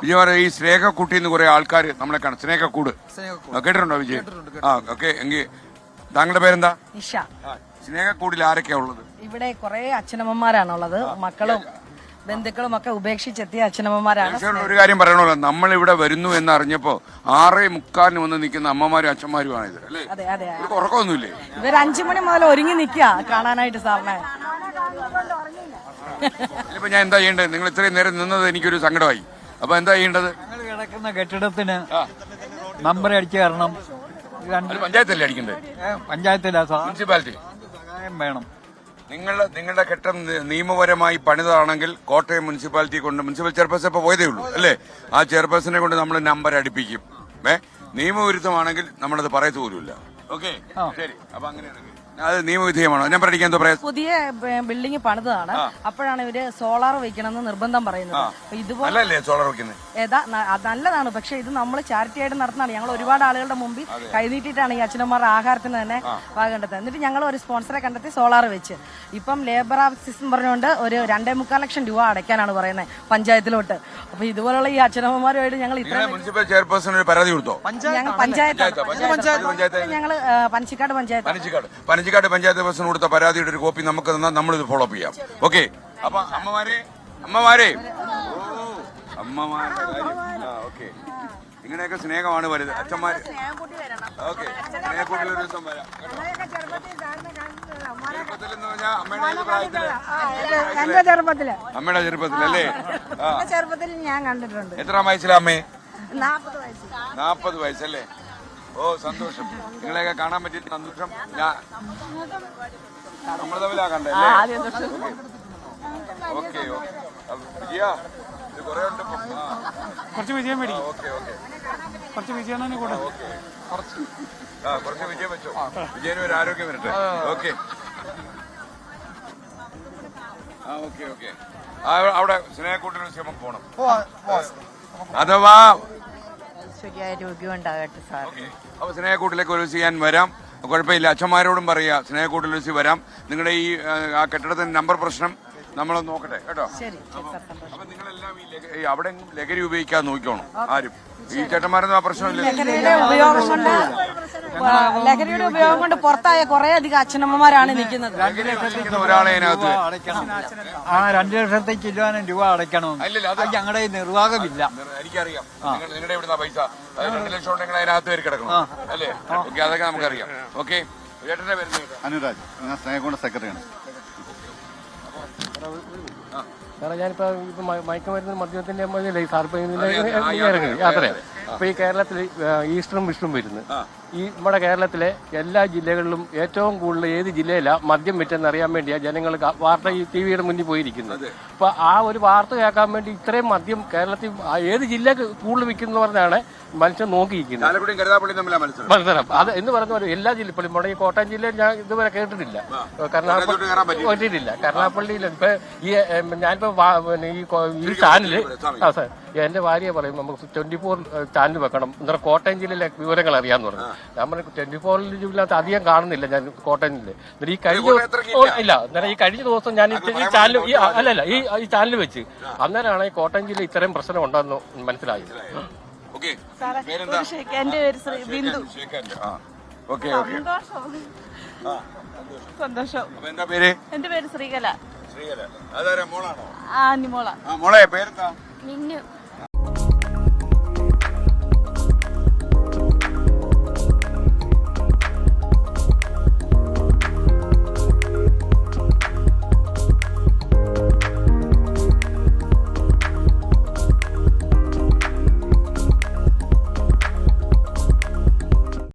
വിജയമാരെ ഈ സ്നേഹക്കുട്ടി എന്ന് കുറെ ആൾക്കാർ നമ്മളെ കാണും. സ്നേഹക്കൂട് കേട്ടിട്ടുണ്ടോ വിജയ്? ആ ഓക്കെ. എങ്കിൽ താങ്കളുടെ പേരെന്താ? നിഷ. സ്നേഹക്കൂടിൽ ആരൊക്കെയാ ഉള്ളത്? ഇവിടെ കുറെ അച്ഛനമ്മമാരാണുള്ളത്. മക്കളും ബന്ധുക്കളും ഒക്കെ ഉപേക്ഷിച്ചെത്തിയ അച്ഛനമ്മമാരാണ്. ഒരു കാര്യം പറയണല്ലോ, നമ്മൾ ഇവിടെ വരുന്നു എന്ന് അറിഞ്ഞപ്പോ 6:45 വന്ന് നിൽക്കുന്ന അമ്മമാരും അച്ഛന്മാരുമാണ് ഇത് അല്ലേ? അതെ അതെ. ഉറക്കമൊന്നുമില്ലേ? ഇവർ 5 മണി മുതൽ ഒരുങ്ങി നിൽക്കുക കാണാനായിട്ട് സാറിനെ. ഇപ്പൊ ഞാൻ എന്താ ചെയ്യേണ്ടത്? നിങ്ങൾ ഇത്രയും നേരം നിന്നത് എനിക്കൊരു സങ്കടമായി. അപ്പൊ എന്താ ചെയ്യേണ്ടത്? ഞങ്ങൾ കിടക്കുന്ന കെട്ടിടത്തിന് നമ്പർ അടിച്ചു തരണം. പഞ്ചായത്തല്ലേ അടിക്കണ്ടേ? പഞ്ചായത്തില്ല, മുനിസിപ്പാലിറ്റി വേണം. നിങ്ങളുടെ കെട്ടിടം നിയമപരമായി പണിതാണെങ്കിൽ കോട്ടയം മുനിസിപ്പാലിറ്റി കൊണ്ട് മുനിസിപ്പൽ ചെയർപേഴ്സൺ ഇപ്പൊ പോയതേ ഉള്ളൂ അല്ലേ? ആ ചെയർപേഴ്സനെ കൊണ്ട് നമ്മൾ നമ്പർ അടിപ്പിക്കും. നിയമവിരുദ്ധമാണെങ്കിൽ നമ്മളത് പറയത്തു പോലുമില്ല. ഓക്കെ ശരി. അപ്പൊ അങ്ങനെയാണെങ്കിൽ അത് നിയമവിധേയമാണോ? നമ്പർ അടിക്കാൻ എന്താ പറയാ? പുതിയ ബിൽഡിംഗ് പണിതാണ്. അപ്പോഴാണ് ഇവര് സോളാർ വെക്കണമെന്ന് നിർബന്ധം പറയുന്നത്. ഇതുപോലെ സോളാർ വെക്കുന്നത് നല്ലതാണ്. പക്ഷെ ഇത് നമ്മൾ ചാരിറ്റി ആയിട്ട് നടത്തുന്നതാണ്. ഞങ്ങൾ ഒരുപാട് ആളുകളുടെ മുമ്പിൽ കൈനീട്ടിട്ടാണ് ഈ അച്ഛനമ്മമാരുടെ ആഹാരത്തിന് തന്നെ കണ്ടെത്തുന്നത്. എന്നിട്ട് ഞങ്ങൾ ഒരു സ്പോൺസറെ കണ്ടെത്തി സോളാർ വെച്ച് ഇപ്പം ലേബർ ഓഫീസ് പറഞ്ഞുകൊണ്ട് ഒരു 2.25 ലക്ഷം രൂപ അടയ്ക്കാനാണ് പറയുന്നത് പഞ്ചായത്തിലോട്ട്. അപ്പൊ ഇതുപോലുള്ള ഈ അച്ഛനമ്മമാരുമായിട്ട് ഞങ്ങൾ മുനിസിപ്പൽ ചെയർപേഴ്സൺ ഒരു പരാതി കൊടുത്തോ? ഞങ്ങള് പനച്ചിക്കാട് പഞ്ചായത്ത് പഞ്ചായത്ത് പ്രസിഡന്റ് കൊടുത്ത പരാതിയുടെ ഒരു കോപ്പി നമുക്ക് തന്നാൽ നമ്മളിത് ഫോളോ അപ്പ് ചെയ്യാം. ഓക്കെ. അപ്പൊ അമ്മമാരെ ഓക്കെ. ഇങ്ങനെയൊക്കെ സ്നേഹമാണ് വരുന്നത്. അച്ഛന്മാര് ഓക്കെ. സ്നേഹക്കൂട്ടിൽ ഒരു ദിവസം വരാം. അമ്മയുടെ ചെറുപ്പത്തിലല്ലേ? ചെറുപ്പത്തിൽ ഞാൻ കണ്ടിട്ടുണ്ട്. എത്രാം വയസ്സിലാ അമ്മേ? 40 വയസ്സ്. 40 വയസ്സല്ലേ? ഓ സന്തോഷം. നിങ്ങളെയൊക്കെ കാണാൻ പറ്റിയിട്ട് സന്തോഷം. ഞാൻ നമ്മൾ തമ്മിലാ കണ്ടേ? ഓക്കെ. വിജയ ഇത് കുറെ ഉണ്ട്. കുറച്ച് വിജയം മേടി. ഓക്കെ. കുറച്ച് വിജയം തന്നെ കൂടെ. കുറച്ച് വിജയം വെച്ചോ. വിജയന് ഒരു ആരോഗ്യം വരട്ടെ. ഓക്കെ. ഓക്കെ. അവിടെ സ്നേഹക്കൂട്ടിന് നമുക്ക് പോണം. അഥവാ രോഗ്യം ഉണ്ടാകട്ടെ സാർ. അപ്പൊ സ്നേഹക്കൂട്ടിലേക്ക് ഒരു ദിവസം ഞാൻ വരാം. കുഴപ്പമില്ല. അച്ഛന്മാരോടും പറയാ സ്നേഹക്കൂട്ടിൽ വെച്ച് വരാം. നിങ്ങളുടെ ഈ ആ കെട്ടിടത്തിന്റെ നമ്പർ പ്രശ്നം നമ്മൾ നോക്കട്ടെ കേട്ടോ. അപ്പൊ നിങ്ങളെല്ലാം ഈ അവിടെ ലഹരി ഉപയോഗിക്കാൻ നോക്കിക്കോണം. ആരും ഈ ചേട്ടന്മാരൊന്നും ആ പ്രശ്നമില്ല. ലഹരിയുടെ ഉപയോഗം കൊണ്ട് പുറത്തായ കുറെ അധികം അച്ഛനമ്മമാരാണ് നിൽക്കുന്നത്. ഒരാളെ അതിനകത്ത് 2 ലക്ഷത്തേക്ക് രൂപ അടയ്ക്കണം. ഞങ്ങളുടെ നിർവാഹമില്ല. എനിക്കറിയാം. നിങ്ങളുടെ ഇവിടുന്ന പൈസ 2 ലക്ഷം ഉണ്ടെങ്കിൽ അതിനകത്ത് പേര് കിടക്കണം അല്ലേ? ഓക്കെ. അതൊക്കെ നമുക്കറിയാം. ഓക്കെ. ചേട്ടന്റെ പേര് അനുരാജ്. ഞാൻ സ്നേഹക്കൂട് സെക്രട്ടറിയാണ്. കാരണം ഞാനിപ്പോ മയക്കുമരുന്ന് മദ്യത്തിന്റെ സാറിപ്പോ ഇറങ്ങി യാത്രയാണ്. ഇപ്പൊ ഈ കേരളത്തിൽ ഈസ്റ്ററും വിഷുവും വരുന്നു. ഈ നമ്മുടെ കേരളത്തിലെ എല്ലാ ജില്ലകളിലും ഏറ്റവും കൂടുതൽ ഏത് ജില്ലയിലാണ് മദ്യം വിറ്റെന്ന് അറിയാൻ വേണ്ടിയാണ് ജനങ്ങൾ വാർത്ത ഈ ടിവിയുടെ മുന്നിൽ പോയിരിക്കുന്നത്. അപ്പൊ ആ ഒരു വാർത്ത കേൾക്കാൻ വേണ്ടി ഇത്രയും മദ്യം കേരളത്തിൽ ഏത് ജില്ല കൂടുതൽ വിൽക്കുന്നു പറഞ്ഞാണ് മനുഷ്യൻ നോക്കിയിരിക്കുന്നത്. മത്സരം അത് എന്ന് പറഞ്ഞ പോലെ എല്ലാ ജില്ല ഇപ്പോൾ നമ്മുടെ ഈ കോട്ടയം ജില്ലയിൽ ഞാൻ ഇതുവരെ കേട്ടിട്ടില്ല. പറ്റിയിട്ടില്ല. കരുനാഗപ്പള്ളിയിൽ ഇപ്പൊ ഈ ഞാനിപ്പോ ഈ ചാനല് സാർ എന്റെ ഭാര്യയെ പറയും നമുക്ക് 24 ചാനൽ വെക്കണം എന്നാൽ കോട്ടയം ജില്ലയിലെ വിവരങ്ങൾ അറിയാന്ന് പറഞ്ഞു. ഞാൻ പറഞ്ഞു 24 ജില്ലയിലകത്ത് അധികം കാണുന്നില്ല ഞാൻ കോട്ടയം ജില്ലയിൽ. ഈ കഴിഞ്ഞ ദിവസം ഞാൻ ഈ ചാനൽ ഈ ചാനൽ വെച്ച് അന്നേരമാണ് ഈ കോട്ടയം ജില്ല ഇത്രയും പ്രശ്നം ഉണ്ടെന്ന് മനസ്സിലായത്. എന്റെ പേര് ബിന്ദു. സന്തോഷം. എന്റെ പേര് ശ്രീകല. മോളെ പേരെന്താ? മിന്നു.